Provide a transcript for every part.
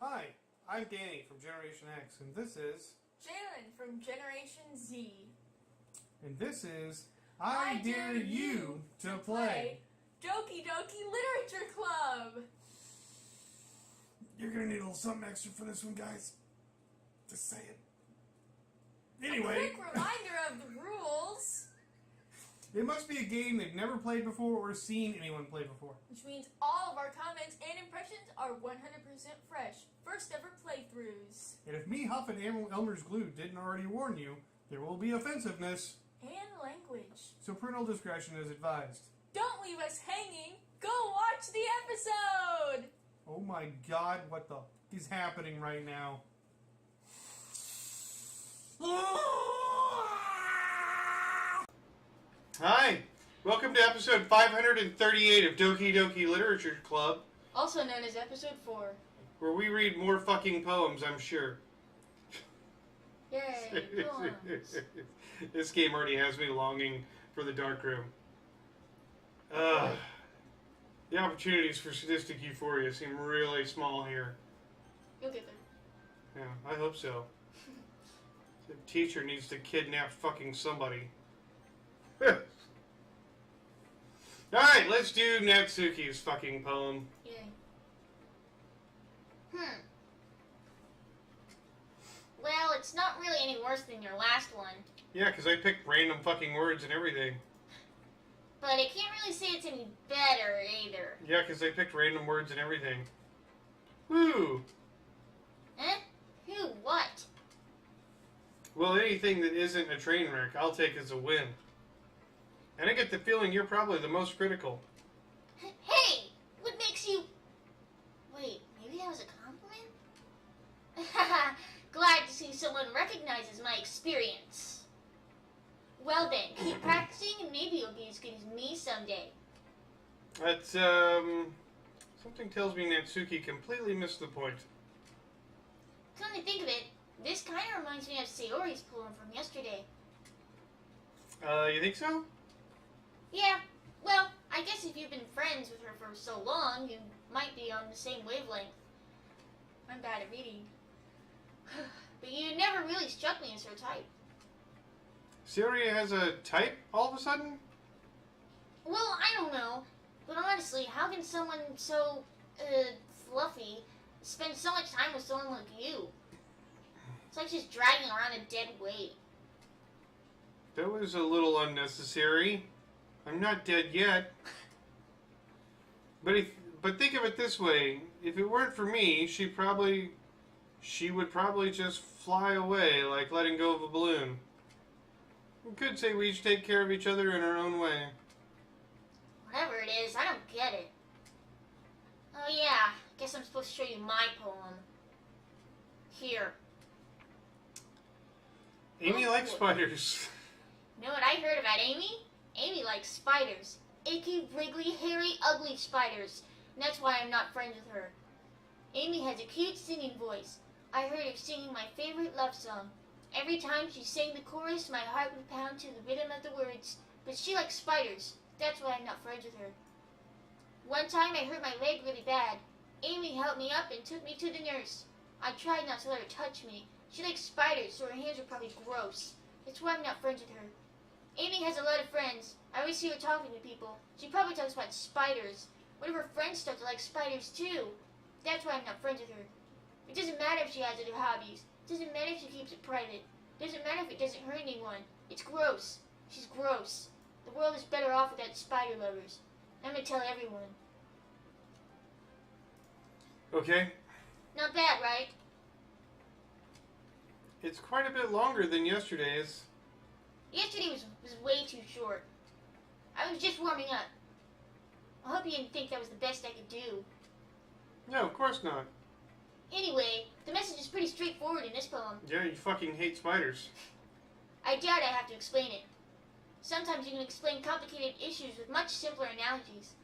Hi, I'm Danny from Generation X, and this is... Jalen from Generation Z. And this is... I Dare You to Play Doki Doki Literature Club! You're gonna need a little something extra for this one, guys. Just say it. Anyway... A quick reminder of the rules. It must be a game they've never played before or seen anyone play before. Which means all of our comments and impressions are 100% fresh. First ever playthroughs. And if me huffing Elmer's glue didn't already warn you, there will be offensiveness. And language. So parental discretion is advised. Don't leave us hanging. Go watch the episode! Oh my god, what the f is happening right now? Hi! Welcome to episode 538 of Doki Doki Literature Club. Also known as episode 4. Where we read more fucking poems, I'm sure. Yay, poems. This game already has me longing for the dark room. The opportunities for sadistic euphoria seem really small here. You'll get there. Yeah, I hope so. The teacher needs to kidnap fucking somebody. Alright, let's do Natsuki's fucking poem. Yay. Well, it's not really any worse than your last one. Yeah, because I picked random fucking words and everything. But I can't really say it's any better, either. Yeah, because I picked random words and everything. Woo! Huh? Who? What? Well, anything that isn't a train wreck, I'll take as a win. And I get the feeling you're probably the most critical. Hey! What makes you... Wait, maybe that was a compliment? Glad to see someone recognizes my experience. Well then, keep practicing and maybe you'll be as good as me someday. That's, something tells me Natsuki completely missed the point. Come to think of it, this kind of reminds me of Sayori's poem from yesterday. You think so? Yeah, well, I guess if you've been friends with her for so long, you might be on the same wavelength. I'm bad at reading. But you never really struck me as her type. Sayori has a type all of a sudden? Well, I don't know. But honestly, how can someone so, fluffy spend so much time with someone like you? It's like she's dragging around a dead weight. That was a little unnecessary. I'm not dead yet. But think of it this way. If it weren't for me, she would probably just fly away like letting go of a balloon. You could say we each take care of each other in our own way. Whatever it is, I don't get it. Oh yeah, guess I'm supposed to show you my poem. Here. Amy likes spiders. You know what I heard about Amy? Amy likes spiders. Icky, wriggly, hairy, ugly spiders. And that's why I'm not friends with her. Amy has a cute singing voice. I heard her singing my favorite love song. Every time she sang the chorus, my heart would pound to the rhythm of the words. But she likes spiders. That's why I'm not friends with her. One time I hurt my leg really bad. Amy helped me up and took me to the nurse. I tried not to let her touch me. She likes spiders, so her hands are probably gross. That's why I'm not friends with her. Amy has a lot of friends. I always see her talking to people. She probably talks about spiders. One of her friends start to like spiders too. That's why I'm not friends with her. It doesn't matter if she has other hobbies. It doesn't matter if she keeps it private. It doesn't matter if it doesn't hurt anyone. It's gross. She's gross. The world is better off without spider lovers. I'm gonna tell everyone. Okay. Not bad, right? It's quite a bit longer than yesterday's. Yesterday was way too short. I was just warming up. I hope you didn't think that was the best I could do. No, of course not. Anyway, the message is pretty straightforward in this poem. Yeah, you fucking hate spiders. I doubt I have to explain it. Sometimes you can explain complicated issues with much simpler analogies.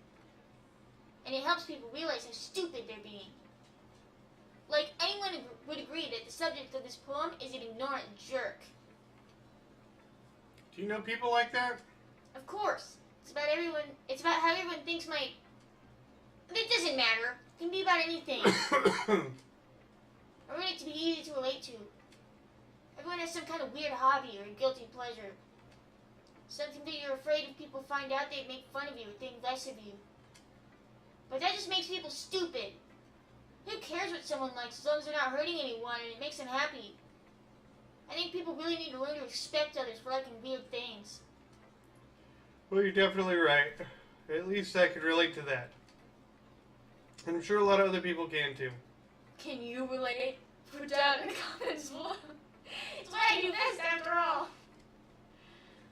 And it helps people realize how stupid they're being. Like, anyone would agree that the subject of this poem is an ignorant jerk. Do you know people like that? Of course. It's about how everyone thinks my... It doesn't matter. It can be about anything. to relate to. Everyone has some kind of weird hobby or guilty pleasure. Something that you're afraid if people find out they'd make fun of you or think less of you. But that just makes people stupid. Who cares what someone likes as long as they're not hurting anyone and it makes them happy? I think people really need to learn to respect others for liking weird things. Well, you're definitely right. At least I could relate to that. And I'm sure a lot of other people can too. Can you relate? Put down in the comments below. It's what I do best after all.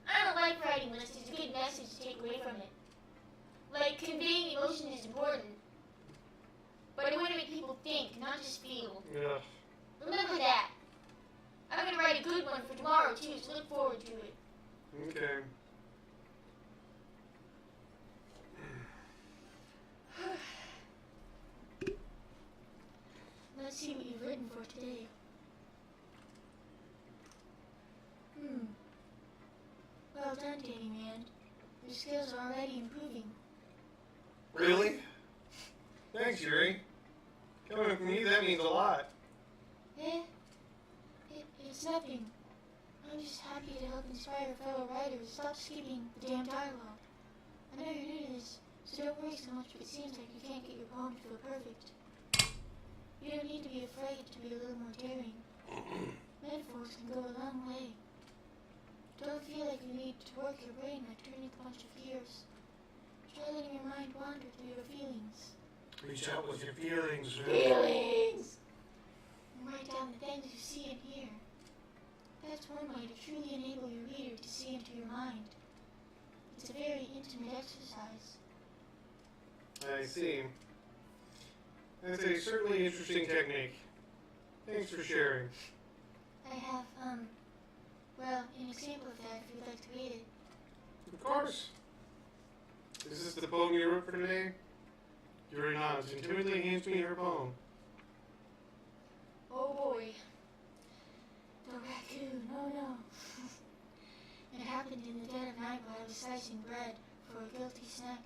I don't like writing unless there's a good message to take away from it. Like, conveying emotion is important. But I want to make people think, not just feel. Yeah. Remember that. I'm going to write a good one for tomorrow, too, so look forward to it. Okay. Let's see what you've written for today. Well done, Danny Man. Your skills are already improving. Really? Thanks, Yuri. Coming from you, that means a lot. It's nothing. I'm just happy to help inspire fellow writers. Stop skipping the damn dialogue. I know you're new to this, so don't worry so much if it seems like you can't get your poem to feel perfect. You don't need to be afraid to be a little more daring. Metaphors can go a long way. Don't feel like you need to work your brain like turning a bunch of gears. Try letting your mind wander through your feelings. Reach out with your feelings. Feelings! And write down the things you see and hear. That's one way to truly enable your reader to see into your mind. It's a very intimate exercise. I see. That's a certainly interesting technique. Thanks for sharing. I have, well, an example of that if you'd like to read it. Of course. Is this the poem you wrote for today? Yuri nods and timidly hands me her poem. Oh boy. The raccoon, oh no. It happened in the dead of night while I was slicing bread for a guilty snack.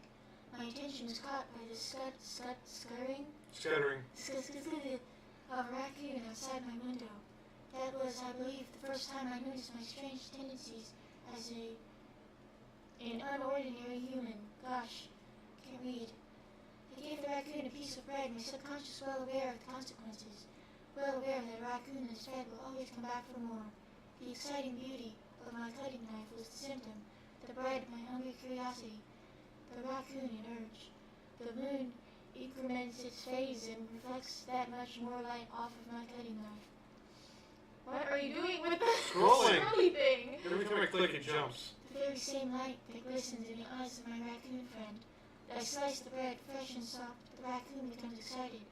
My attention was caught by the scurrying Scattering. of a raccoon outside my window. That was, I believe, the first time I noticed my strange tendencies as an unordinary human. Gosh, can't read. I gave the raccoon a piece of bread, my subconscious well aware of the consequences. Well aware that a raccoon that's fed will always come back for more. The exciting beauty of my cutting knife was the symptom. The bread, my hungry curiosity. The raccoon, an urge. The moon increments its phase and reflects that much more light off of my cutting knife. What are you doing with the Scrolling. scrolly thing? Every time I click, it jumps. The very same light that glistens in the eyes of my raccoon friend. I slice the bread fresh and soft. The raccoon becomes excited.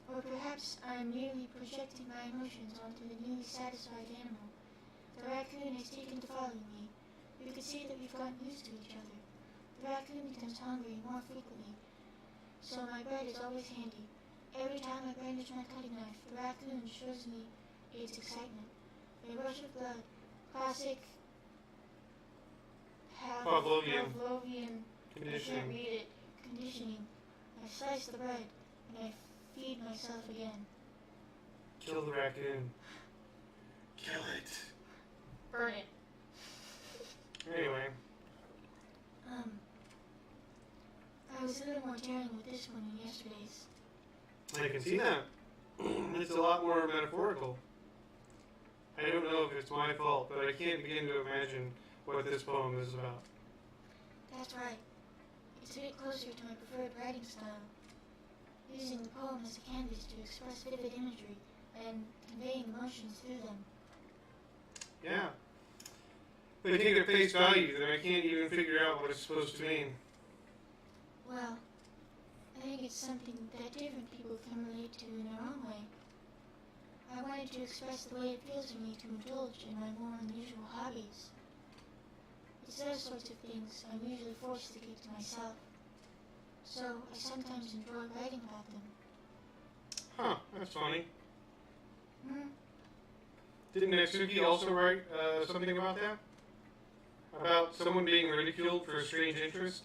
Or perhaps I am merely projecting my emotions onto the newly satisfied animal. The raccoon has taken to following me. You could see that we've gotten used to each other. The raccoon becomes hungry more frequently, so my bread is always handy. Every time I brandish my cutting knife, the raccoon shows me its excitement. A rush of blood. Classic Pavlovian I can't conditioning. read it. Conditioning. I slice the bread, and I feed myself again. Kill the raccoon. Kill it. Burn it. Anyway. I was a little more daring with this one than yesterday's. I can see that. It's a lot more metaphorical. I don't know if it's my fault, but I can't begin to imagine what this poem is about. That's right. It's a bit closer to my preferred writing style. Using the poem as a canvas to express vivid imagery and conveying emotions through them. Yeah. But I take it at face value, then I can't even figure out what it's supposed to mean. Well, I think it's something that different people can relate to in their own way. I wanted to express the way it feels for me to indulge in my more unusual hobbies. It's those sorts of things I'm usually forced to keep to myself. So I sometimes enjoy writing about them. Huh, that's funny. Hmm? Didn't Natsuki also write something about that? About someone being ridiculed for a strange interest?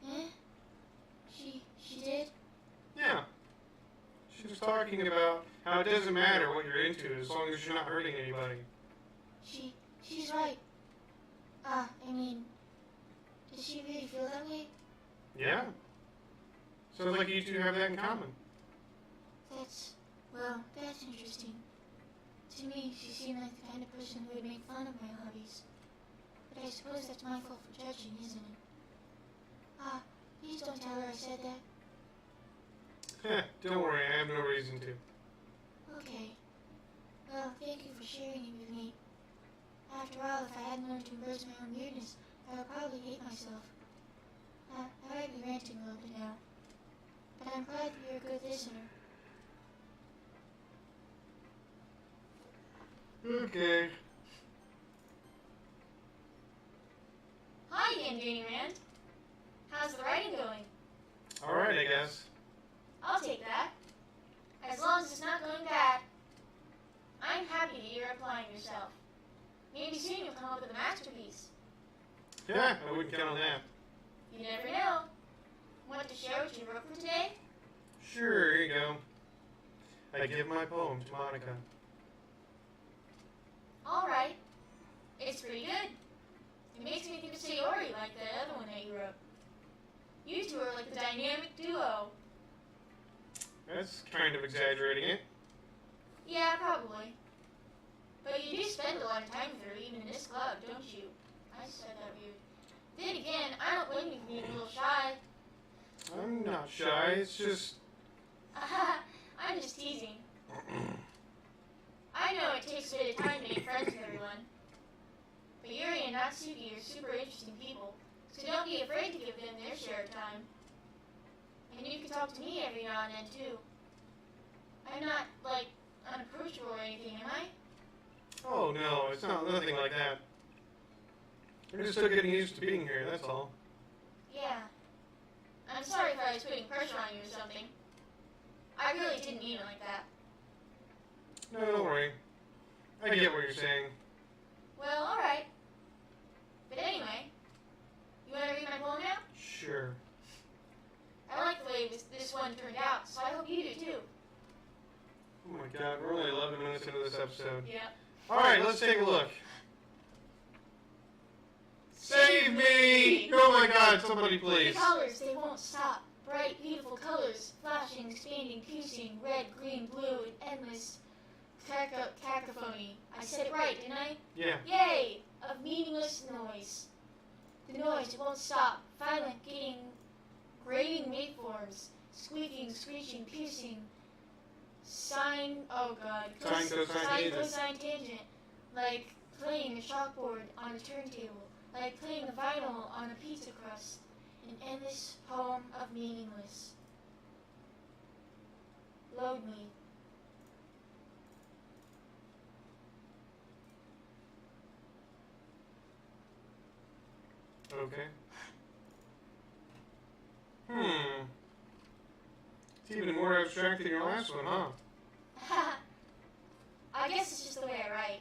Eh? She did? Yeah. She was talking about how it doesn't matter what you're into as long as you're not hurting anybody. She's right. I mean, does she really feel that way? Yeah. Sounds like you two have that in common. That's interesting. To me, she seemed like the kind of person who would make fun of my hobbies. But I suppose that's my fault for judging, isn't it? Please don't tell her I said that. Don't worry, I have no reason to. Okay. Well, thank you for sharing it with me. After all, if I hadn't learned to embrace my own weirdness, I would probably hate myself. I might be ranting a little bit now. But I'm glad that you're a good listener. Okay. Hi again, Danny Rand. How's the writing going? Alright, I guess. I'll take that. As long as it's not going bad. I'm happy that you're applying yourself. Maybe soon you'll come up with a masterpiece. Yeah, I wouldn't count on that. You never know. Want to share what you wrote for today? Sure, here you go. I give my poem to Monica. Alright. It's pretty good. It makes me think of Sayori like the other one that you wrote. You two are like the dynamic duo. That's kind of exaggerating it. Yeah, probably. But you do spend a lot of time with her, even in this club, don't you? I said that weird. Then again, I don't blame you for being a little shy. I'm not shy, it's just... I'm just teasing. I know it takes a bit of time to make friends with everyone. But Yuri and Natsuki are super interesting people, so don't be afraid to give them their share of time. And you can talk to me every now and then, too. I'm not, like, unapproachable or anything, am I? Oh no, it's not nothing like that. I'm just still getting used to being here, that's all. Yeah. I'm sorry if I was putting pressure on you or something. I really didn't mean it like that. No, don't worry. I get what you're saying. Well, alright. But anyway, you want to read my poem now? Sure. I like the way this one turned out, so I hope you do too. Oh my god, we're only 11 minutes into this episode. Yep. Alright, let's take a look. Save me! Oh my god, somebody please. The colors, they won't stop. Bright, beautiful colors, flashing, expanding, piercing, red, green, blue, and endless cacophony. I said it right, didn't I? Yeah. Yay! Of meaningless noise. The noise, it won't stop. Violent, grating waveforms. Squeaking, screeching, piercing. Sine, oh god. Sine, cosine, tangent. Cosine, tangent. Like playing a chalkboard on a turntable. Like playing a vinyl on a pizza crust. An endless poem of meaningless. Load me. Okay. It's even more abstract than your last one, huh? I guess it's just the way I write.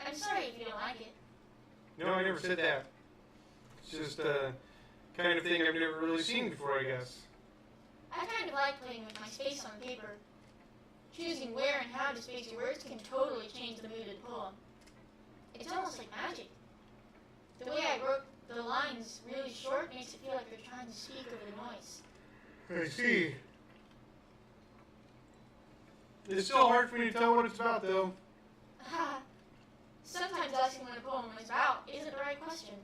I'm sorry if you don't like it. No, I never said that. It's just kind of thing I've never really seen before, I guess. I kind of like playing with my space on paper. Choosing where and how to space your words can totally change the mood of the poem. It's almost like magic. The way I wrote the lines really short makes it feel like you're trying to speak over the noise. I see. It's still hard for me to tell what it's about, though. Sometimes asking what a poem is about isn't the right question.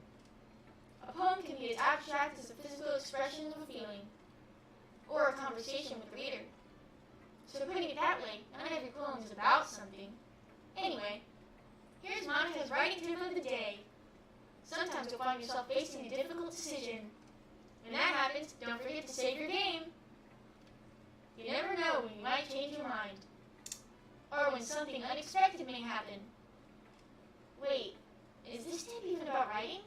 A poem can be as abstract as the physical expression of a feeling, or a conversation with the reader. So putting it that way, not every poem is about something. Anyway, here's Monica's writing tip of the day. Sometimes you'll find yourself facing a difficult decision. When that happens, don't forget to save your game. You never know when you might change your mind. Or when something unexpected may happen. Wait, is this tip even about writing?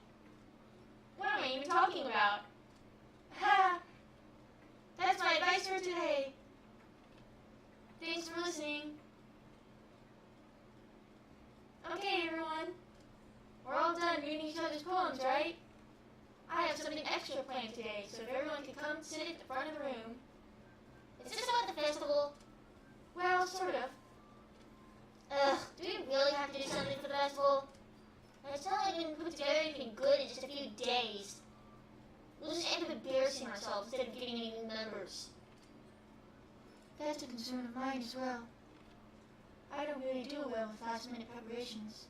What am I even talking about? Ha! That's my advice for today. Thanks for listening. Okay, everyone. We're all done reading each other's poems, right? I have something extra planned today, so if everyone could come sit at the front of the room. It's Is this about the festival? Well, sort of. Ugh, do we really have to do something for the festival? It's not like we can put together anything good in just a few days. We'll just end up embarrassing ourselves instead of getting any new members. That's a concern of mine as well. I don't really do well with last-minute preparations.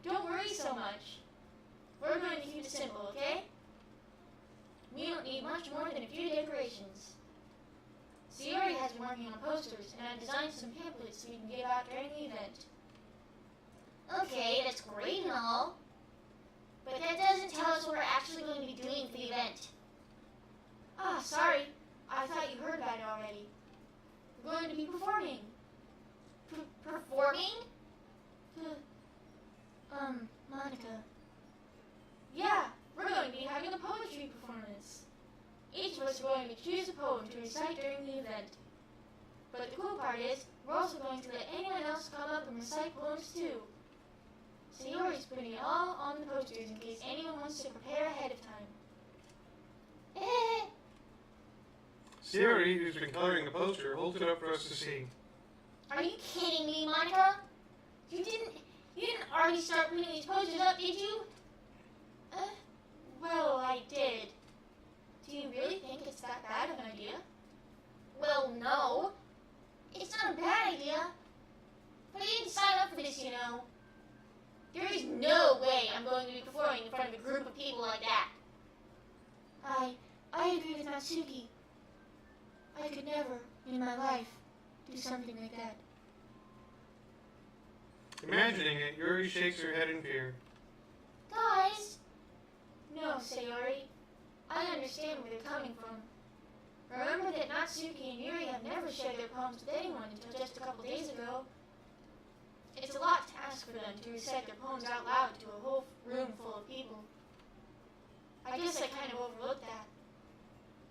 Don't worry so much. We're going to keep it simple, okay? We don't need much more than a few decorations. Sayori has been working on posters, and I've designed some pamphlets so we can give out during the event. Okay, that's great and all. But that doesn't tell us what we're actually going to be doing for the event. Ah, sorry. I thought you heard about it already. We're going to be performing. Performing? Monica. Yeah, we're going to be having a poetry performance. Each of us are going to choose a poem to recite during the event. But the cool part is, we're also going to let anyone else come up and recite poems too. Sayori's putting it all on the posters in case anyone wants to prepare ahead of time. Sayori, who's been coloring the poster, holds it up for us to see. Are you kidding me, Monica? You didn't already start putting these posters up, did you? Well, I did. Do you really think it's that bad of an idea? Well, no. It's not a bad idea. But I didn't sign up for this, you know. There is no way I'm going to be performing in front of a group of people like that. I agree with Natsuki. I could never, in my life, do something like that. Imagining it, Yuri shakes her head in fear. Guys, No, Sayori. I understand where they're coming from. Remember that Natsuki and Yuri have never shared their poems with anyone until just a couple days ago. It's a lot to ask for them to recite their poems out loud to a whole room full of people. I guess I kind of overlooked that.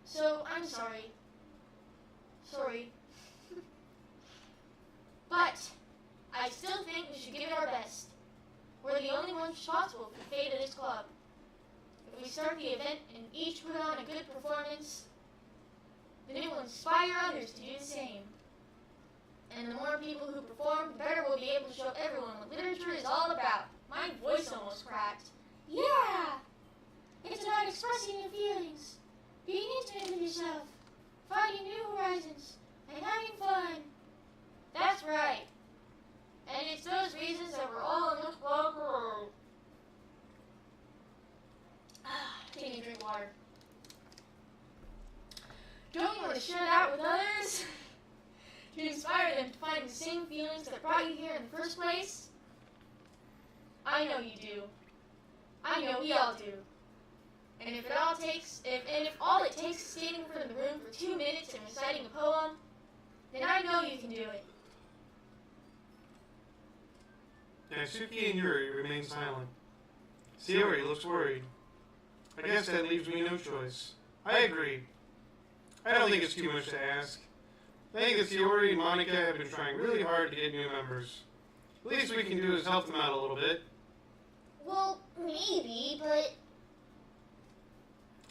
So, I'm sorry. Sorry. But, I still think we should give it our best. We're the only ones responsible for the fate of this club. If we start the event and each put on a good performance, then it will inspire others to do the same. And the more people who perform, the better we'll be able to show everyone what literature is all about. My voice almost cracked. Yeah! It's about expressing your feelings, being intimate with yourself, finding new horizons, and having fun. That's right. And it's those reasons that we're all in this club. Taking a drink of water. Don't you want to share that with others? To inspire them to find the same feelings that brought you here in the first place? I know you do. I know we all do. And if all it takes is standing in front of the room for 2 minutes and reciting a poem, then I know you can do it. Natsuki and Yuri remain silent. Sayori looks worried. I guess that leaves me no choice. I agree. I don't think it's too much to ask. I think that Sayori and Monica have been trying really hard to get new members. The least we can do is help them out a little bit. Well, maybe, but...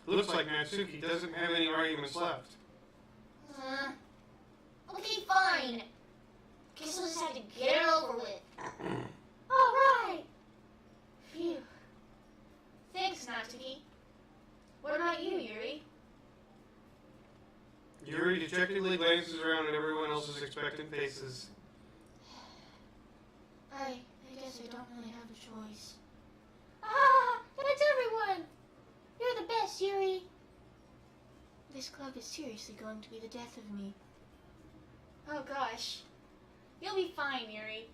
Looks like Natsuki doesn't have any arguments left. Okay, fine. Guess we'll just have to get it over with. Alright! Phew. Thanks, Natsuki. What about you, Yuri? Yuri dejectedly glances around at everyone else's expectant faces. I guess I don't really have a choice. Ah! That's everyone! You're the best, Yuri! This club is seriously going to be the death of me. Oh gosh. You'll be fine, Yuri.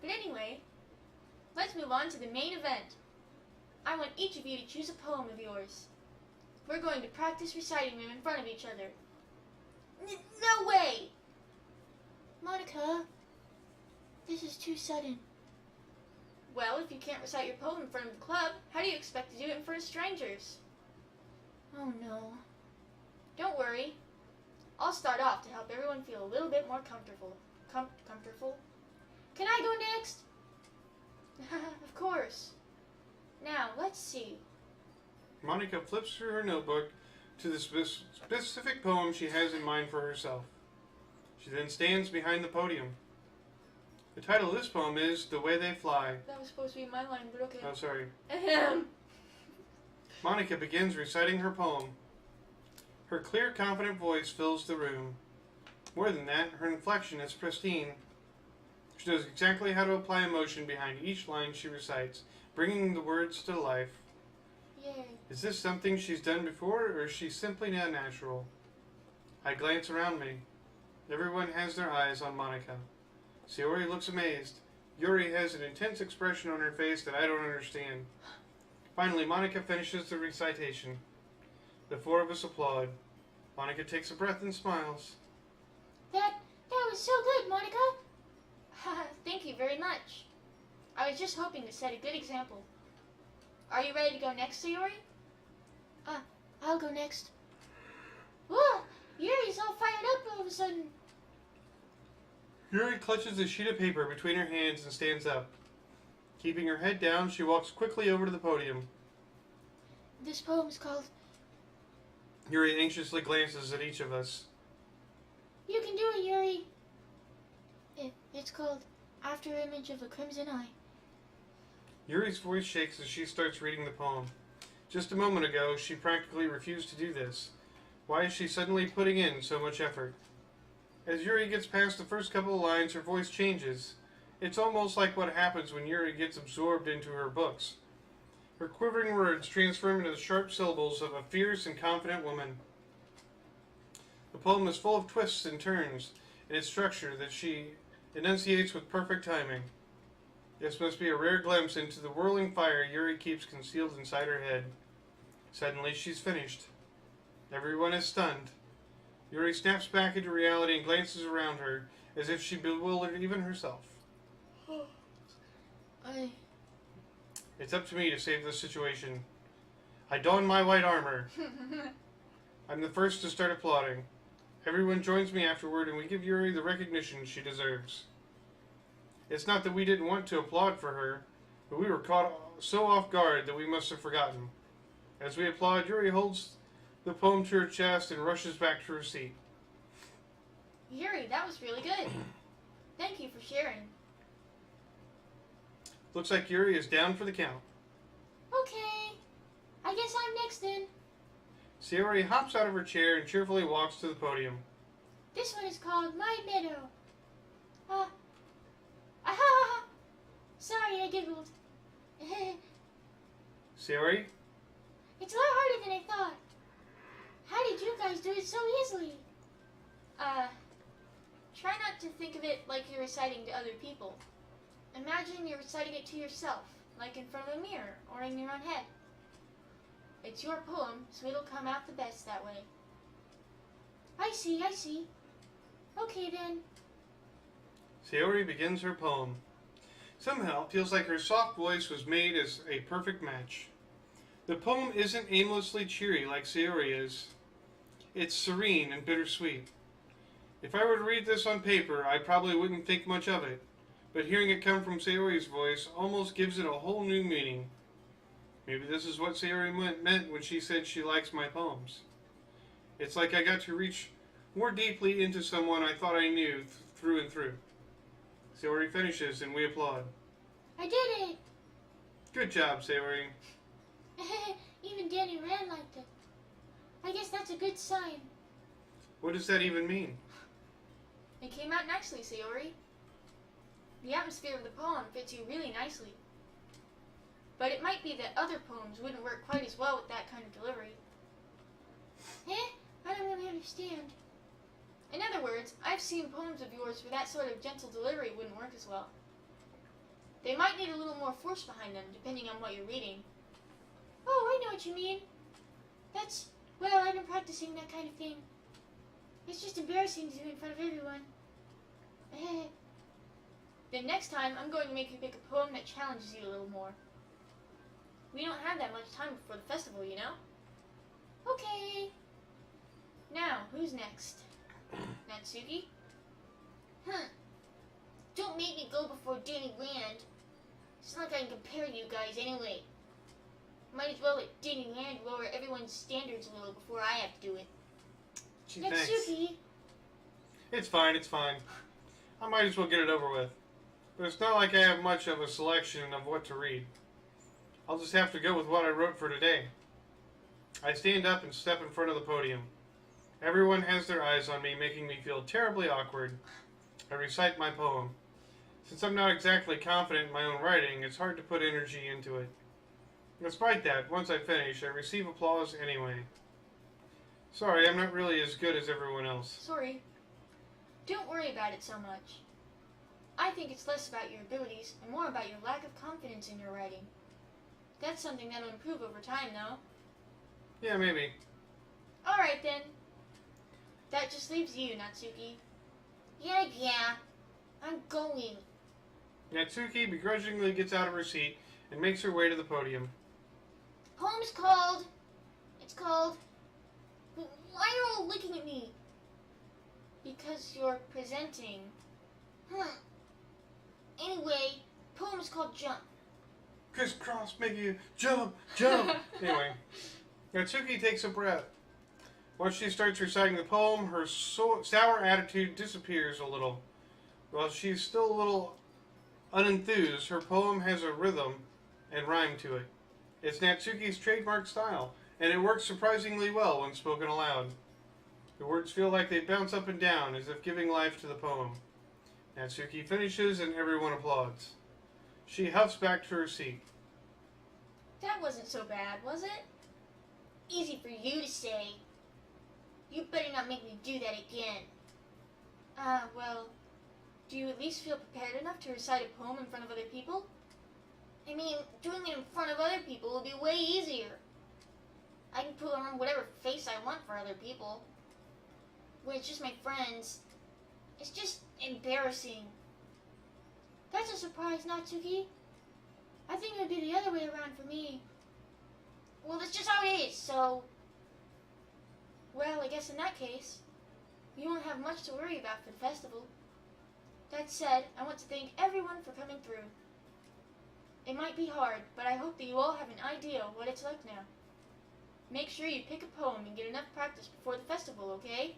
But anyway, let's move on to the main event. I want each of you to choose a poem of yours. We're going to practice reciting them in front of each other. No way! Monica, this is too sudden. Well, if you can't recite your poem in front of the club, how do you expect to do it in front of strangers? Oh no. Don't worry. I'll start off to help everyone feel a little bit more comfortable. Comfortable? Can I go next? Of course. Now, let's see. Monica flips through her notebook to the specific poem she has in mind for herself. She then stands behind the podium. The title of this poem is The Way They Fly. That was supposed to be my line, but okay. Oh, sorry. Ahem. Monica begins reciting her poem. Her clear, confident voice fills the room. More than that, her inflection is pristine. She knows exactly how to apply emotion behind each line she recites, bringing the words to life. Yay. Is this something she's done before, or is she simply not natural? I glance around me. Everyone has their eyes on Monica. Sayori looks amazed. Yuri has an intense expression on her face that I don't understand. Finally, Monica finishes the recitation. The four of us applaud. Monica takes a breath and smiles. That was so good, Monica. Thank you very much. I was just hoping to set a good example. Are you ready to go next, Sayori? I'll go next. Whoa, Yuri's all fired up all of a sudden. Yuri clutches a sheet of paper between her hands and stands up. Keeping her head down, she walks quickly over to the podium. This poem's called... Yuri anxiously glances at each of us. You can do it, Yuri. It's called After Image of a Crimson Eye. Yuri's voice shakes as she starts reading the poem. Just a moment ago, she practically refused to do this. Why is she suddenly putting in so much effort? As Yuri gets past the first couple of lines, her voice changes. It's almost like what happens when Yuri gets absorbed into her books. Her quivering words transform into the sharp syllables of a fierce and confident woman. The poem is full of twists and turns in its structure that she enunciates with perfect timing. This must be a rare glimpse into the whirling fire Yuri keeps concealed inside her head. Suddenly, she's finished. Everyone is stunned. Yuri snaps back into reality and glances around her, as if she bewildered even herself. It's up to me to save this situation. I don my white armor. I'm the first to start applauding. Everyone joins me afterward, and we give Yuri the recognition she deserves. It's not that we didn't want to applaud for her, but we were caught so off guard that we must have forgotten. As we applaud, Yuri holds the poem to her chest and rushes back to her seat. Yuri, that was really good. Thank you for sharing. Looks like Yuri is down for the count. Okay. I guess I'm next then. Sayori hops out of her chair and cheerfully walks to the podium. This one is called My Meadow. Sorry, I giggled. Sayori? It's a lot harder than I thought. How did you guys do it so easily? Try not to think of it like you're reciting to other people. Imagine you're reciting it to yourself, like in front of a mirror or in your own head. It's your poem, so it'll come out the best that way. I see. Okay then. Sayori begins her poem. Somehow, it feels like her soft voice was made as a perfect match. The poem isn't aimlessly cheery like Sayori is. It's serene and bittersweet. If I were to read this on paper, I probably wouldn't think much of it, but hearing it come from Sayori's voice almost gives it a whole new meaning. Maybe this is what Sayori meant when she said she likes my poems. It's like I got to reach more deeply into someone I thought I knew through and through. Sayori finishes and we applaud. I did it. Good job, Sayori. Even Danny Rand liked it. I guess that's a good sign. What does that even mean? It came out nicely, Sayori. The atmosphere of the poem fits you really nicely. But it might be that other poems wouldn't work quite as well with that kind of delivery. I don't really understand. In other words, I've seen poems of yours where that sort of gentle delivery wouldn't work as well. They might need a little more force behind them, depending on what you're reading. Oh, I know what you mean. I've been practicing that kind of thing. It's just embarrassing to do in front of everyone. Then next time, I'm going to make you pick a poem that challenges you a little more. We don't have that much time before the festival, you know? Okay. Now, who's next? Natsuki? Don't make me go before Danny Rand. It's not like I can compare you guys anyway. Might as well let Disneyland lower everyone's standards a little before I have to do it. Gee, thanks. Natsuki! It's fine, it's fine. I might as well get it over with. But it's not like I have much of a selection of what to read. I'll just have to go with what I wrote for today. I stand up and step in front of the podium. Everyone has their eyes on me, making me feel terribly awkward. I recite my poem. Since I'm not exactly confident in my own writing, it's hard to put energy into it. Despite that, once I finish, I receive applause anyway. Sorry, I'm not really as good as everyone else. Sorry. Don't worry about it so much. I think it's less about your abilities and more about your lack of confidence in your writing. That's something that'll improve over time, though. Yeah, maybe. Alright then. That just leaves you, Natsuki. Yeah. I'm going. Natsuki begrudgingly gets out of her seat and makes her way to the podium. Poem's called. It's called. Why are you all looking at me? Because you're presenting. Anyway, poem's called Jump. Crisscross, make you jump. Anyway, Natsuki takes a breath. Once she starts reciting the poem, her sour attitude disappears a little. While she's still a little unenthused, her poem has a rhythm and rhyme to it. It's Natsuki's trademark style, and it works surprisingly well when spoken aloud. The words feel like they bounce up and down, as if giving life to the poem. Natsuki finishes, and everyone applauds. She huffs back to her seat. That wasn't so bad, was it? Easy for you to say. You better not make me do that again. Well, do you at least feel prepared enough to recite a poem in front of other people? I mean, doing it in front of other people will be way easier. I can put on whatever face I want for other people. When it's just my friends, it's just embarrassing. That's a surprise, Natsuki. I think it would be the other way around for me. Well, that's just how it is, so... Well, I guess in that case, you won't have much to worry about for the festival. That said, I want to thank everyone for coming through. It might be hard, but I hope that you all have an idea of what it's like now. Make sure you pick a poem and get enough practice before the festival, okay?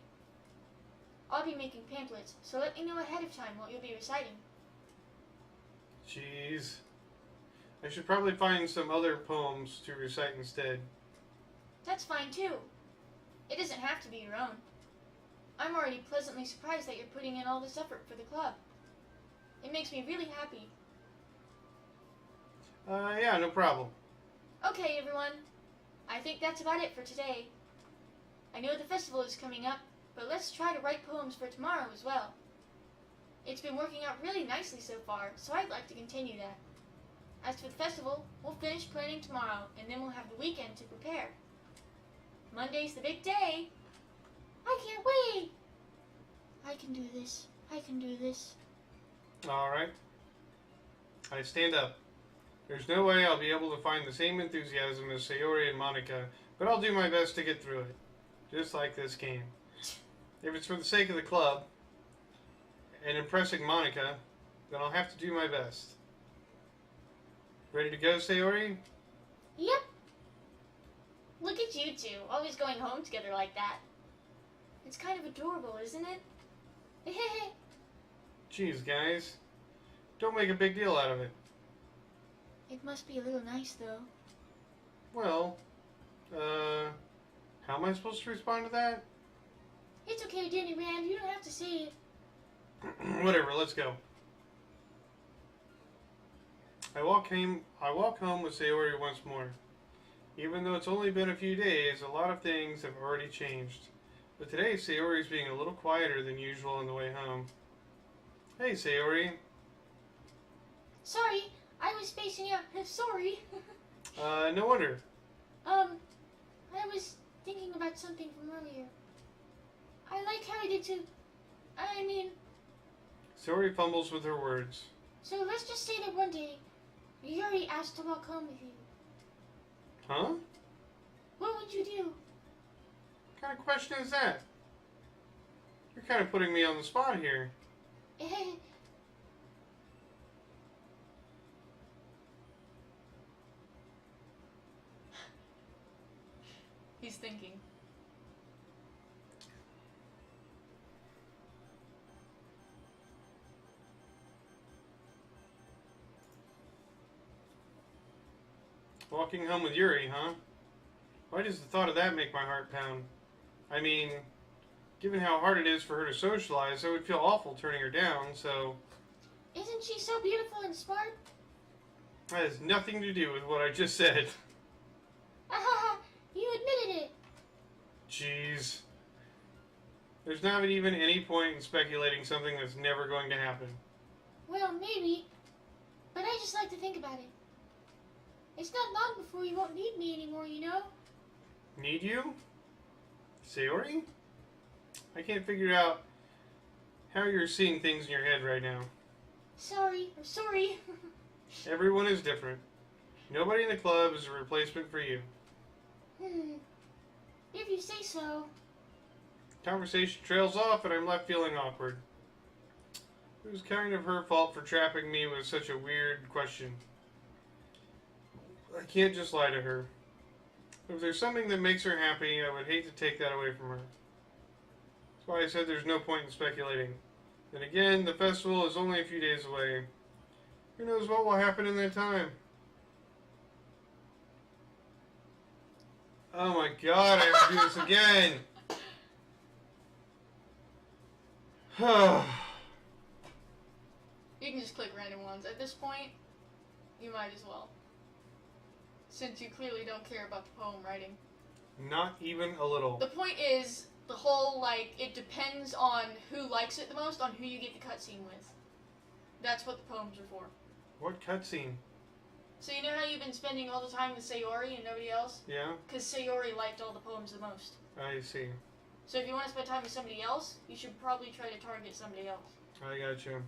I'll be making pamphlets, so let me know ahead of time what you'll be reciting. Jeez. I should probably find some other poems to recite instead. That's fine too. It doesn't have to be your own. I'm already pleasantly surprised that you're putting in all this effort for the club. It makes me really happy. Yeah, no problem. Okay, everyone. I think that's about it for today. I know the festival is coming up, but let's try to write poems for tomorrow as well. It's been working out really nicely so far, so I'd like to continue that. As for the festival, we'll finish planning tomorrow, and then we'll have the weekend to prepare. Monday's the big day. I can't wait. I can do this. I can do this. Alright. I stand up. There's no way I'll be able to find the same enthusiasm as Sayori and Monica, but I'll do my best to get through it. Just like this game. If it's for the sake of the club, and impressing Monica, then I'll have to do my best. Ready to go, Sayori? Yep. Look at you two, always going home together like that. It's kind of adorable, isn't it? Jeez, guys. Don't make a big deal out of it. It must be a little nice, though. Well, how am I supposed to respond to that? It's okay, Danny Rand. You don't have to say it. Whatever, let's go. I walk home with Sayori once more. Even though it's only been a few days, a lot of things have already changed. But today, Sayori's being a little quieter than usual on the way home. Hey, Sayori. Sorry, I was spacing out. Sorry. No wonder. I was thinking about something from earlier. I like how I did too. I mean... Sayori fumbles with her words. So let's just say that one day, Yuri asked to walk home with you. Huh? What would you do? What kind of question is that? You're kind of putting me on the spot here. thinking. Walking home with Yuri, huh? Why does the thought of that make my heart pound? I mean, given how hard it is for her to socialize, I would feel awful turning her down, so... Isn't she so beautiful and smart? That has nothing to do with what I just said. You admitted it. Jeez. There's not even any point in speculating something that's never going to happen. Well, maybe. But I just like to think about it. It's not long before you won't need me anymore, you know? Need you? Sayori? I can't figure out how you're seeing things in your head right now. Sorry. Everyone is different. Nobody in the club is a replacement for you. If you say so. Conversation trails off and I'm left feeling awkward. It was kind of her fault for trapping me with such a weird question. I can't just lie to her. If there's something that makes her happy, I would hate to take that away from her. That's why I said there's no point in speculating. Then again, the festival is only a few days away. Who knows what will happen in that time? Oh my god, I have to do this again! You can just click random ones. At this point, you might as well. Since you clearly don't care about the poem writing. Not even a little. The point is, the whole, like, it depends on who likes it the most, on who you get the cutscene with. That's what the poems are for. What cutscene? So you know how you've been spending all the time with Sayori and nobody else? Yeah? Because Sayori liked all the poems the most. I see. So if you want to spend time with somebody else, you should probably try to target somebody else. I got you.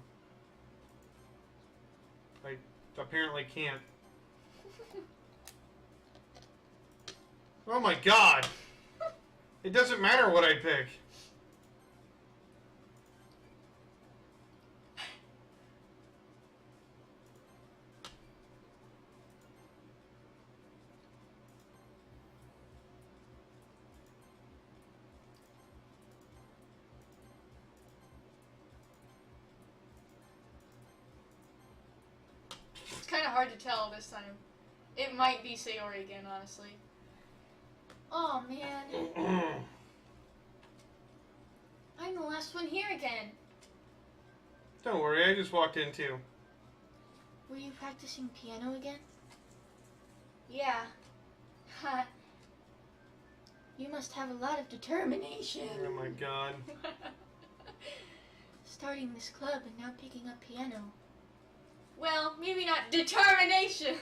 I apparently can't. Oh my god! It doesn't matter what I pick. It's kind of hard to tell this time. It might be Sayori again, honestly. Oh, man. I'm the last one here again. Don't worry, I just walked in too. Were you practicing piano again? Yeah. Ha. You must have a lot of determination. Oh my god. Starting this club and now picking up piano. Well, maybe not determination,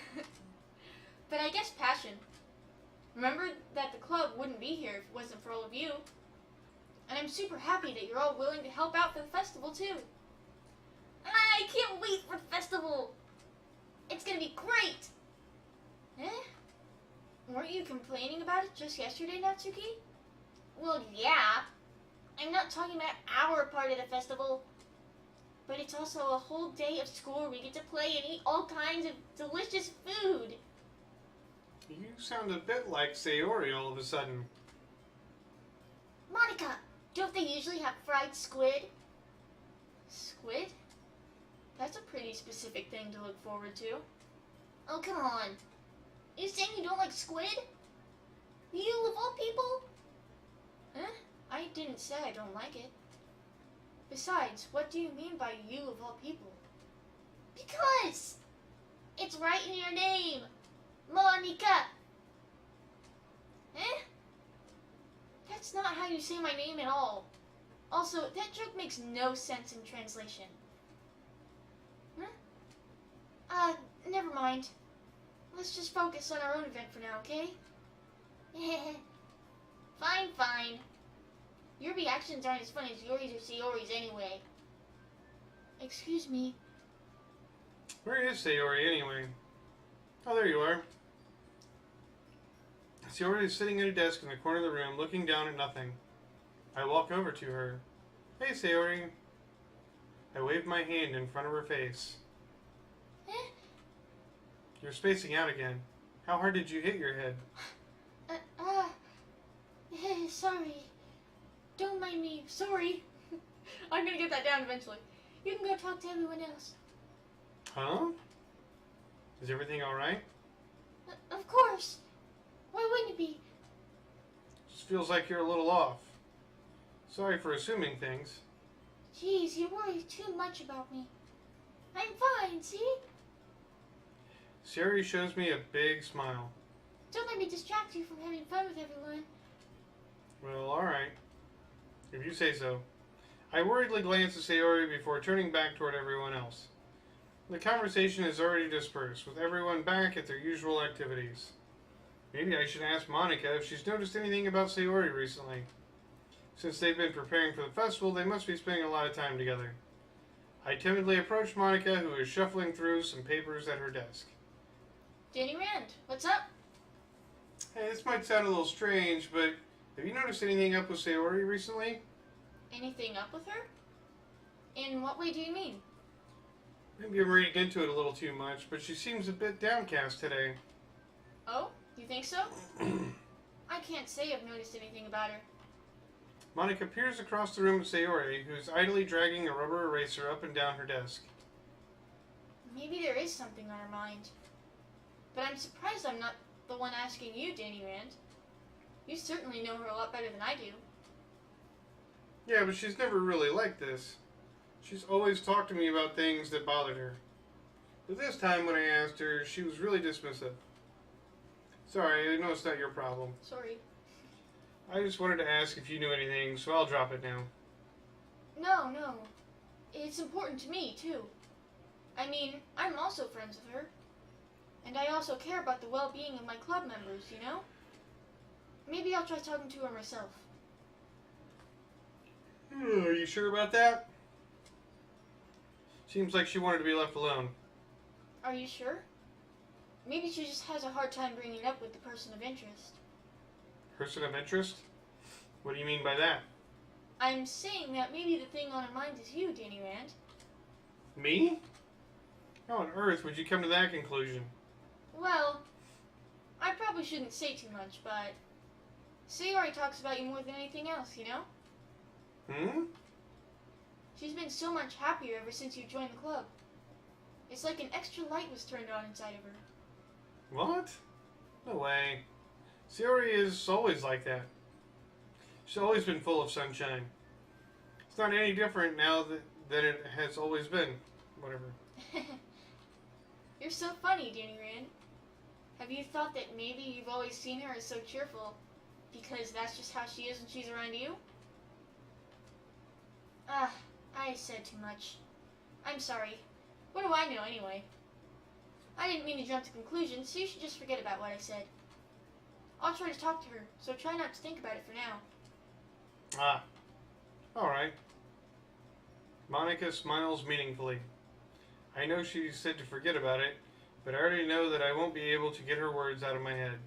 But I guess passion. remember that the club wouldn't be here if it wasn't for all of you. And I'm super happy that you're all willing to help out for the festival, too. I can't wait for the festival. It's gonna be great. Eh? Weren't you complaining about it just yesterday, Natsuki? Well, yeah. I'm not talking about our part of the festival. But it's also a whole day of school where we get to play and eat all kinds of delicious food. You sound a bit like Sayori all of a sudden. Monica, don't they usually have fried squid? Squid? That's a pretty specific thing to look forward to. Oh, come on. You saying you don't like squid? You of all people? Eh? I didn't say I don't like it. Besides, what do you mean by you of all people? Because it's right in your name. Monica. Eh? That's not how you say my name at all. Also, that joke makes no sense in translation. Huh? Never mind. Let's just focus on our own event for now, okay? Fine, fine. Your reactions aren't as funny as Yuri's or Sayori's anyway. Excuse me. Where is Sayori anyway? Oh, there you are. Sayori is sitting at a desk in the corner of the room, looking down at nothing. I walk over to her. Hey, Sayori. I wave my hand in front of her face. Eh? You're spacing out again. How hard did you hit your head? Sorry. Don't mind me. Sorry. I'm gonna get that down eventually. You can go talk to everyone else. Huh? Is everything alright? Of course. Why wouldn't it be? Just feels like you're a little off. Sorry for assuming things. Jeez, you worry too much about me. I'm fine, see? Sayori shows me a big smile. Don't let me distract you from having fun with everyone. Well, alright. If you say so. I worriedly glance at Sayori before turning back toward everyone else. The conversation is already dispersed, with everyone back at their usual activities. Maybe I should ask Monica if she's noticed anything about Sayori recently. Since they've been preparing for the festival, they must be spending a lot of time together. I timidly approach Monica, who is shuffling through some papers at her desk. Danny Rand, what's up? Hey, this might sound a little strange, but have you noticed anything up with Sayori recently? Anything up with her? In what way do you mean? Maybe I'm reading into it a little too much, but she seems a bit downcast today. Oh, you think so? I can't say I've noticed anything about her. Monica peers across the room at Sayori, who's idly dragging a rubber eraser up and down her desk. Maybe there is something on her mind. But I'm surprised I'm not the one asking you, Danny Rand. You certainly know her a lot better than I do. Yeah, but she's never really like this. She's always talked to me about things that bothered her. But this time when I asked her, she was really dismissive. Sorry, I know it's not your problem. Sorry. I just wanted to ask if you knew anything, so I'll drop it now. No. It's important to me, too. I mean, I'm also friends with her. And I also care about the well-being of my club members, you know? Maybe I'll try talking to her myself. Are you sure about that? Seems like she wanted to be left alone. Are you sure? Maybe she just has a hard time bringing it up with the person of interest. Person of interest? What do you mean by that? I'm saying that maybe the thing on her mind is you, Danny Rand. Me? How on earth would you come to that conclusion? Well, I probably shouldn't say too much, but Sayori talks about you more than anything else, you know? She's been so much happier ever since you joined the club. It's like an extra light was turned on inside of her. What? No way. Sayori is always like that. She's always been full of sunshine. It's not any different now that it has always been. Whatever. You're so funny, Danny Rand. Have you thought that maybe you've always seen her as so cheerful because that's just how she is when she's around you? I said too much. I'm sorry. What do I know anyway? I didn't mean to jump to conclusions, so you should just forget about what I said. I'll try to talk to her, so try not to think about it for now. Alright. Monica smiles meaningfully. I know she said to forget about it, but I already know that I won't be able to get her words out of my head.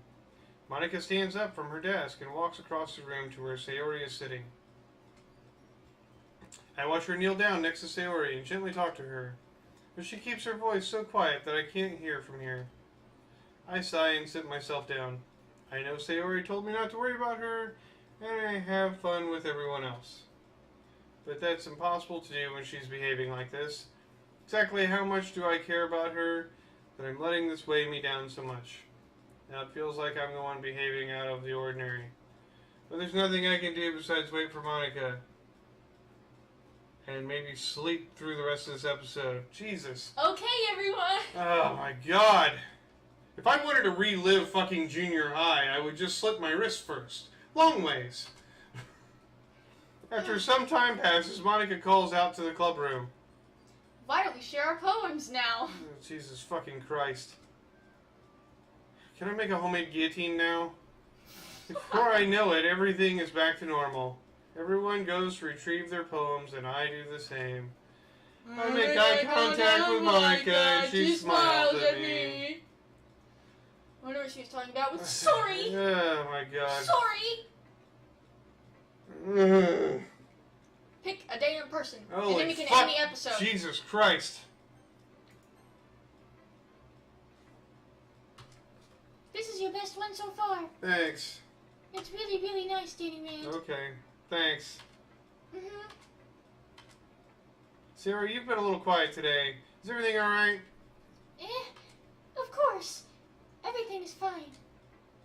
Monica stands up from her desk and walks across the room to where Sayori is sitting. I watch her kneel down next to Sayori and gently talk to her, but she keeps her voice so quiet that I can't hear from here. I sigh and sit myself down. I know Sayori told me not to worry about her, and I have fun with everyone else. But that's impossible to do when she's behaving like this. Exactly how much do I care about her that I'm letting this weigh me down so much? Now it feels like I'm the one behaving out of the ordinary. But there's nothing I can do besides wait for Monica. And maybe sleep through the rest of this episode. Jesus. Okay, everyone! Oh my god. If I wanted to relive fucking junior high, I would just slit my wrist first. Long ways. After some time passes, Monica calls out to the club room. Why don't we share our poems now? Oh, Jesus fucking Christ. Can I make a homemade guillotine now? Before I know it, everything is back to normal. Everyone goes to retrieve their poems, and I do the same. I make eye contact with Monica, and she smiles at me. I wonder what she was talking about with sorry! Oh my god. Sorry! Pick a day and person, and Holy then we can fuck. end the episode. Jesus Christ. This is your best one so far. Thanks. It's really, really nice, Danny Rand. Okay, thanks. Mm-hmm. Sarah, you've been a little quiet today. Is everything alright? Of course. Everything is fine.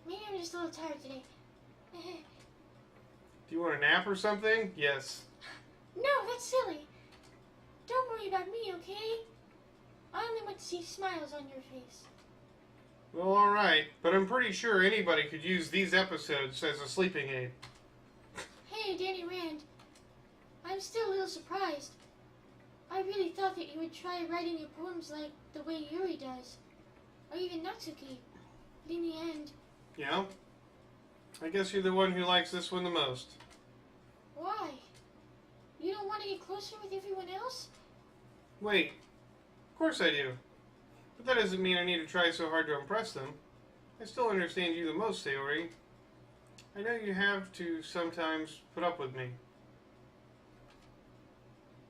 Maybe I'm just a little tired today. Do you want a nap or something? Yes. No, that's silly. Don't worry about me, okay? I only want to see smiles on your face. Well, alright, but I'm pretty sure anybody could use these episodes as a sleeping aid. Hey, Danny Rand. I'm still a little surprised. I really thought that you would try writing your poems like the way Yuri does. Or even Natsuki. But in the end, Yeah? I guess you're the one who likes this one the most. why? You don't want to get closer with everyone else? Wait, of course I do. But that doesn't mean I need to try so hard to impress them. I still understand you the most, Sayori. I know you have to sometimes put up with me.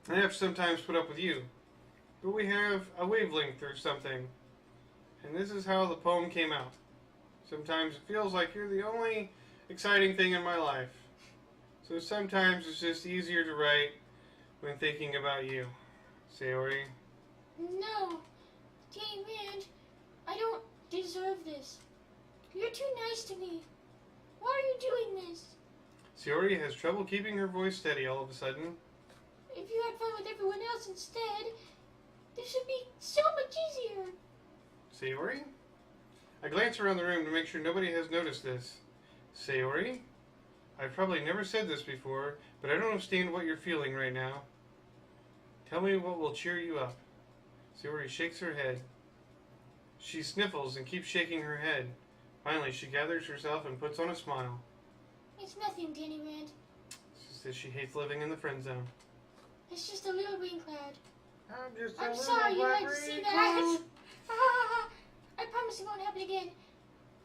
I have to sometimes put up with you. But we have a wavelength or something. And this is how the poem came out. Sometimes it feels like you're the only exciting thing in my life. So sometimes it's just easier to write when thinking about you, Sayori. No. Danny Rand, I don't deserve this. You're too nice to me. Why are you doing this? Sayori has trouble keeping her voice steady all of a sudden. If you had fun with everyone else instead, this should be so much easier. Sayori? I glance around the room to make sure nobody has noticed this. Sayori? I've probably never said this before, but I don't understand what you're feeling right now. Tell me what will cheer you up. Sayori shakes her head. She sniffles and keeps shaking her head. Finally, she gathers herself and puts on a smile. It's nothing, Danny Rand. She says she hates living in the friend zone. It's just a little rain cloud. I'm I'm sorry you had to see that. I promise it won't happen again.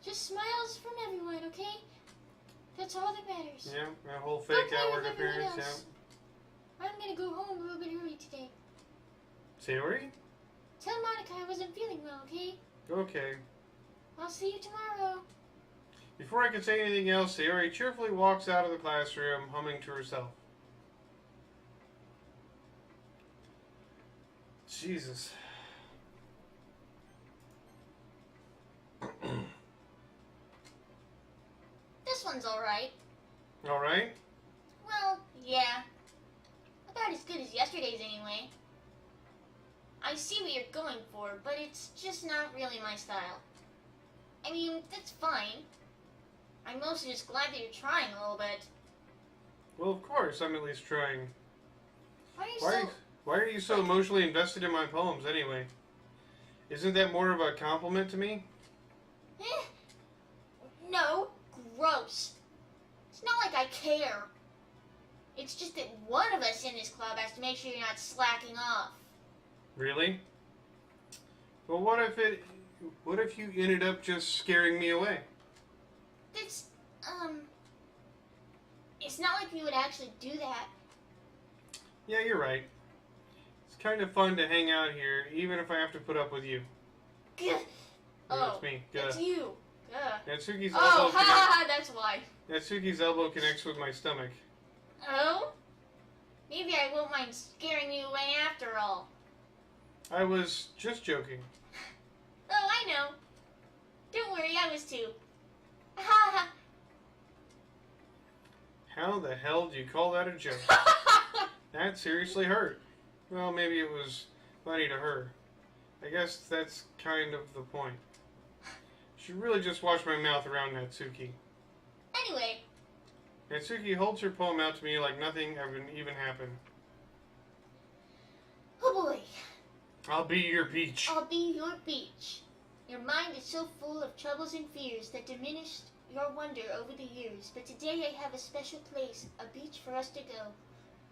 Just smiles from everyone, okay? That's all that matters. Yeah, that whole Don't fake play outward with everyone appearance, else. yeah. I'm gonna go home a little bit early today. Sayori? Tell Monica I wasn't feeling well, okay? Okay. I'll see you tomorrow. Before I can say anything else, Sayori cheerfully walks out of the classroom, humming to herself. Jesus. This one's alright. Alright? Well, yeah. About as good as yesterday's anyway. I see what you're going for, but it's just not really my style. I mean, that's fine. I'm mostly just glad that you're trying a little bit. Well, of course, I'm at least trying. Why are you Why are you so emotionally invested in my poems, anyway? Isn't that more of a compliment to me? No, gross. It's not like I care. It's just that one of us in this club has to make sure you're not slacking off. Really? Well, what if you ended up just scaring me away? It's, it's not like we would actually do that. Yeah, you're right. It's kind of fun to hang out here, even if I have to put up with you. Gah. Yeah, Oh, that's me. that's you. Gah. Natsuki's Oh, elbow ha ha ha, that's why. Natsuki's elbow connects with my stomach. Oh? Maybe I won't mind scaring you away after all. I was just joking. Oh, I know. Don't worry, I was too. Ha How the hell do you call that a joke? ha. That seriously hurt. Well, maybe it was funny to her. I guess that's kind of the point. She really just washed my mouth around Natsuki. Anyway, Natsuki holds her poem out to me like nothing ever even happened. oh boy. I'll be your beach. I'll be your beach. Your mind is so full of troubles and fears that diminished your wonder over the years. But today I have a special place, a beach for us to go.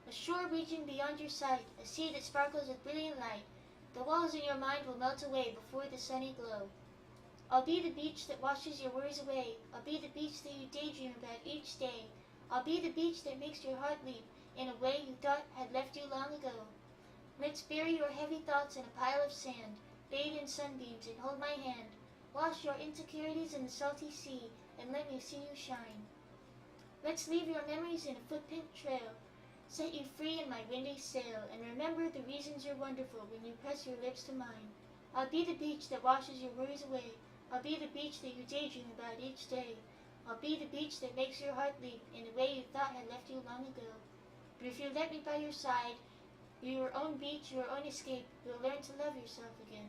A shore reaching beyond your sight, a sea that sparkles with brilliant light. The walls in your mind will melt away before the sunny glow. I'll be the beach that washes your worries away. I'll be the beach that you daydream about each day. I'll be the beach that makes your heart leap in a way you thought had left you long ago. Let's bury your heavy thoughts in a pile of sand, bathe in sunbeams and hold my hand. Wash your insecurities in the salty sea and let me see you shine. Let's leave your memories in a footprint trail. Set you free in my windy sail, and remember the reasons you're wonderful when you press your lips to mine. I'll be the beach that washes your worries away. I'll be the beach that you daydream about each day. I'll be the beach that makes your heart leap in a way you thought had left you long ago. But if you let me by your side, you're your own beach, your own escape, you'll learn to love yourself again.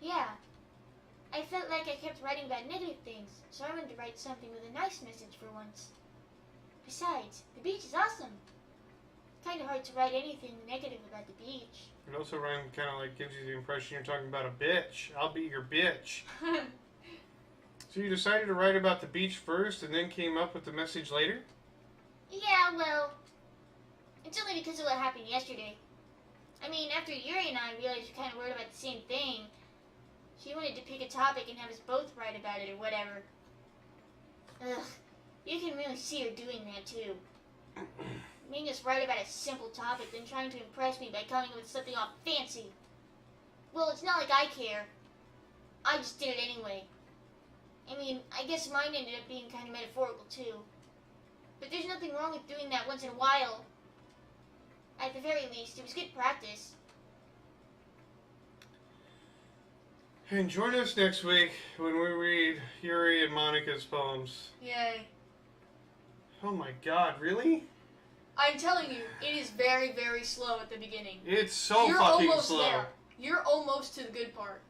Yeah, I felt like I kept writing about negative things, so I wanted to write something with a nice message for once. Besides, the beach is awesome. It's kind of hard to write anything negative about the beach. It also kind of like gives you the impression you're talking about a bitch. I'll be your bitch. So you decided to write about the beach first and then came up with the message later? Yeah, well, it's only because of what happened yesterday. I mean, after Yuri and I realized we kind of wrote about the same thing, she wanted to pick a topic and have us both write about it or whatever. Ugh, you can really see her doing that too. Making us write about a simple topic, then trying to impress me by coming up with something all fancy. Well, it's not like I care. I just did it anyway. I mean, I guess mine ended up being kind of metaphorical too. But there's nothing wrong with doing that once in a while. At the very least, it was good practice. And join us next week when we read Yuri and Monica's poems. Yay. Oh my god, really? I'm telling you, it is very, very slow at the beginning. It's so You're fucking almost slow. there. You're almost to the good part.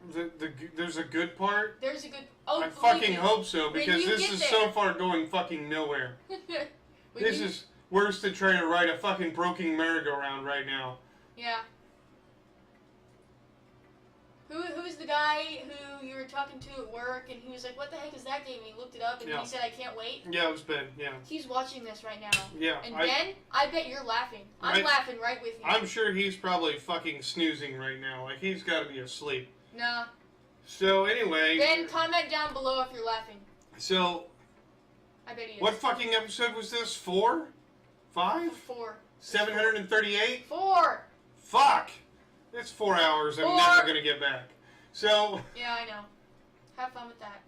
There's a good part? There's a good... Oh, I believe fucking me. hope so, When because you this get is there- so far going fucking nowhere. When This you- is worse than trying to ride a fucking broken merry-go-round right now. Yeah. Who's the guy who you were talking to at work and he was like, what the heck is that game? And he looked it up and Yeah. he said, I can't wait. Yeah, it was Ben, yeah. He's watching this right now. Yeah, And Ben, I bet you're laughing. I'm laughing right with you. I'm sure he's probably fucking snoozing right now. Like, he's got to be asleep. Nah. So, anyway... Ben, comment down below if you're laughing. So, I bet he is. what fucking episode was this? 4? 5? 4. 738? 4! Fuck! It's 4 hours I'm 4. never gonna get back. So, Yeah, I know. Have fun with that.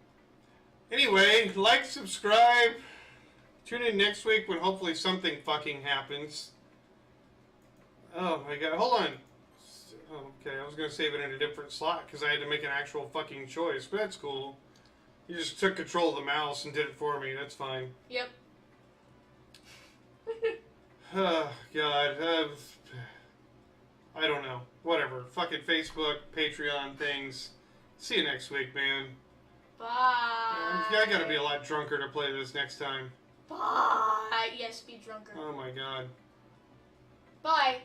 anyway, like, subscribe. Tune in next week when hopefully something fucking happens. Oh my god, hold on. Oh, okay, I was gonna save it in a different slot because I had to make an actual fucking choice, but that's cool. You just took control of the mouse and did it for me, that's fine. Yep. Oh, God. I don't know. Whatever. Fucking Facebook, Patreon things. See you next week, man. Bye. I gotta be a lot drunker to play this next time. Bye. Yes, be drunker. Oh my god. Bye.